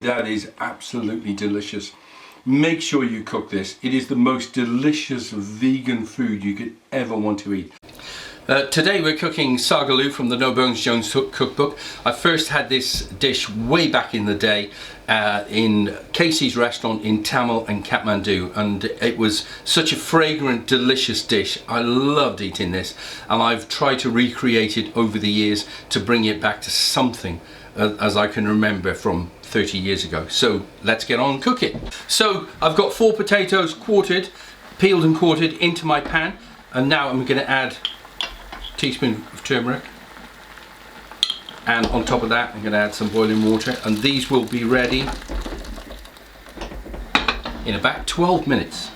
That is absolutely delicious. Make sure you cook this. It is the most delicious vegan food you could ever want to eat. Today we're cooking Saag Aloo from the No Bones Jones cookbook. I first had this dish way back in the day in Casey's restaurant in Tamil and Kathmandu, and it was such a fragrant, delicious dish. I loved eating this, and I've tried to recreate it over the years to bring it back to something as I can remember from 30 years ago. So let's get on and cook it. So I've got 4 potatoes quartered, peeled and quartered into my pan, and now I'm going to add teaspoon of turmeric, and on top of that I'm going to add some boiling water, and these will be ready in about 12 minutes.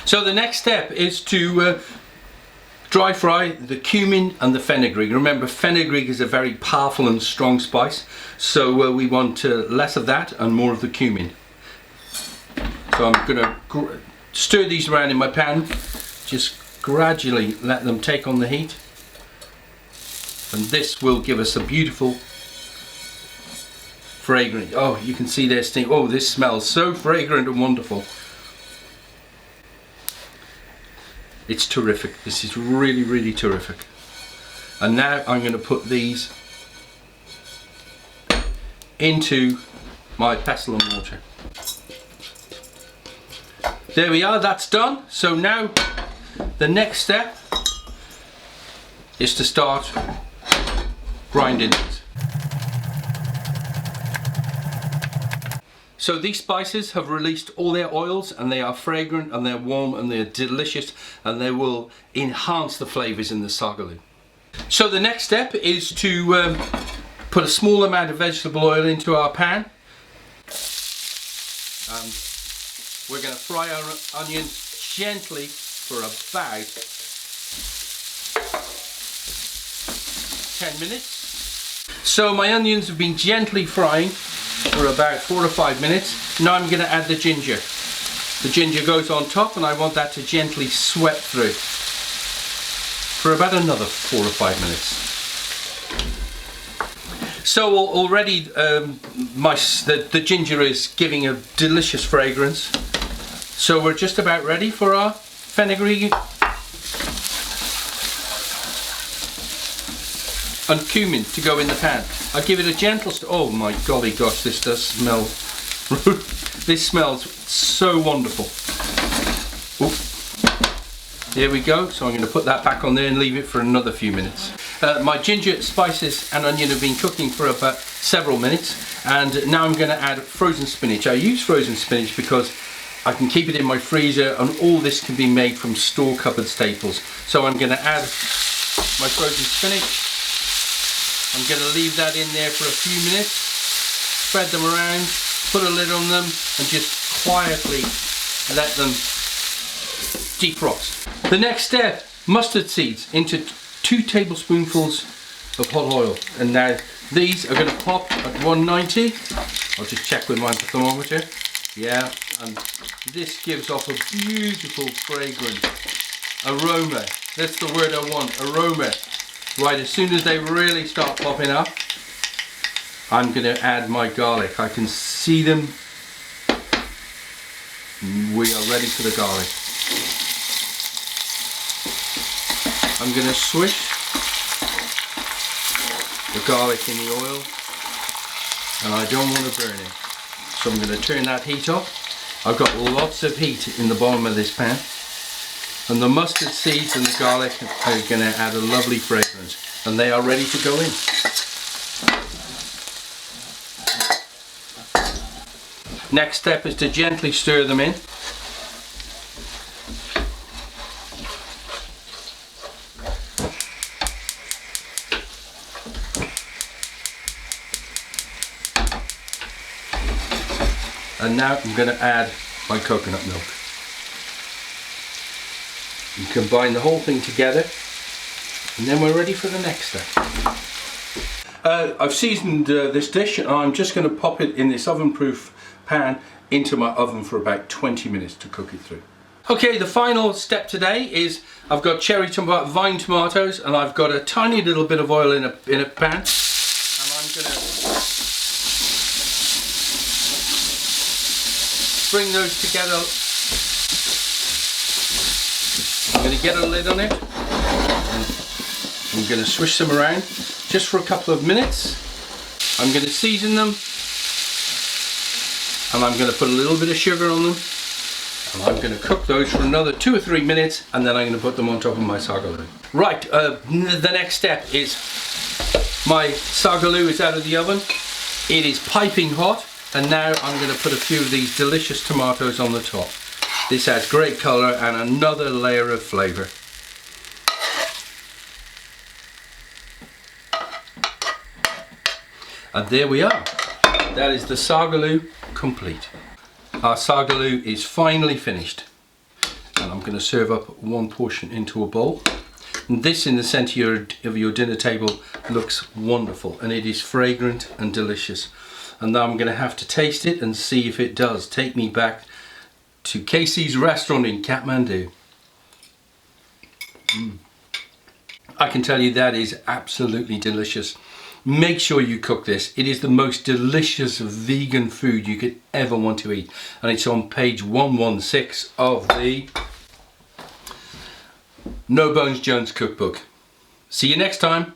So the next step is to dry fry the cumin and the fenugreek. Remember, fenugreek is a very powerful and strong spice, so we want less of that and more of the cumin. So I'm going to stir these around in my pan, just gradually let them take on the heat, and this will give us a beautiful fragrant. Oh, you can see their steam. Oh, this smells so fragrant and wonderful. It's terrific. This is really, really terrific. And now I'm going to put these into my pestle and mortar. There we are, that's done. So now the next step is to start grinding it. So these spices have released all their oils, and they are fragrant and they're warm and they're delicious, and they will enhance the flavours in the Saag Aloo. So the next step is to put a small amount of vegetable oil into our pan. We're going to fry our onions gently for about 10 minutes. So my onions have been gently frying for about 4 or 5 minutes. Now I'm going to add the ginger. The ginger goes on top, and I want that to gently sweat through for about another 4 or 5 minutes. So already the ginger is giving a delicious fragrance. So we're just about ready for our fenugreek and cumin to go in the pan. I give it a gentle oh my golly gosh, this does smell this smells so wonderful. Ooh. There we go. So I'm going to put that back on there and leave it for another few minutes. My ginger, spices and onion have been cooking for about several minutes, and now I'm going to add frozen spinach. I use frozen spinach because I can keep it in my freezer, and all this can be made from store cupboard staples. So I'm going to add my frozen spinach. I'm going to leave that in there for a few minutes, spread them around, put a lid on them, and just quietly let them defrost. The next step, mustard seeds into 2 tablespoonfuls of hot oil. And now these are going to pop at 190. I'll just check with my thermometer. Yeah, and this gives off a beautiful fragrant aroma. That's the word I want, aroma. Right, as soon as they really start popping up, I'm going to add my garlic. I can see them. We are ready for the garlic. I'm going to swish the garlic in the oil, and I don't want to burn it. So I'm going to turn that heat off. I've got lots of heat in the bottom of this pan, and the mustard seeds and the garlic are going to add a lovely fragrance, and they are ready to go in. Next step is to gently stir them in. And now I'm going to add my coconut milk. You combine the whole thing together, and then we're ready for the next step. I've seasoned this dish, and I'm just going to pop it in this oven-proof pan into my oven for about 20 minutes to cook it through. Okay, the final step today is I've got vine tomatoes, and I've got a tiny little bit of oil in a pan, and I'm going to bring those together. I'm going to get a lid on it. I'm going to swish them around just for a couple of minutes. I'm going to season them, and I'm going to put a little bit of sugar on them, and I'm going to cook those for another 2 or 3 minutes, and then I'm going to put them on top of my saag aloo. Right, the next step is my saag aloo is out of the oven. It is piping hot, and now I'm going to put a few of these delicious tomatoes on the top. This adds great colour and another layer of flavour. And there we are. That is the saag aloo complete. Our saag aloo is finally finished. And I'm going to serve up one portion into a bowl. And this in the centre of your dinner table looks wonderful, and it is fragrant and delicious. And now I'm going to have to taste it and see if it does take me back to Casey's restaurant in Kathmandu. I can tell you that is absolutely delicious. Make sure you cook this. It is the most delicious vegan food you could ever want to eat. And it's on page 116 of the No Bones Jones cookbook. See you next time.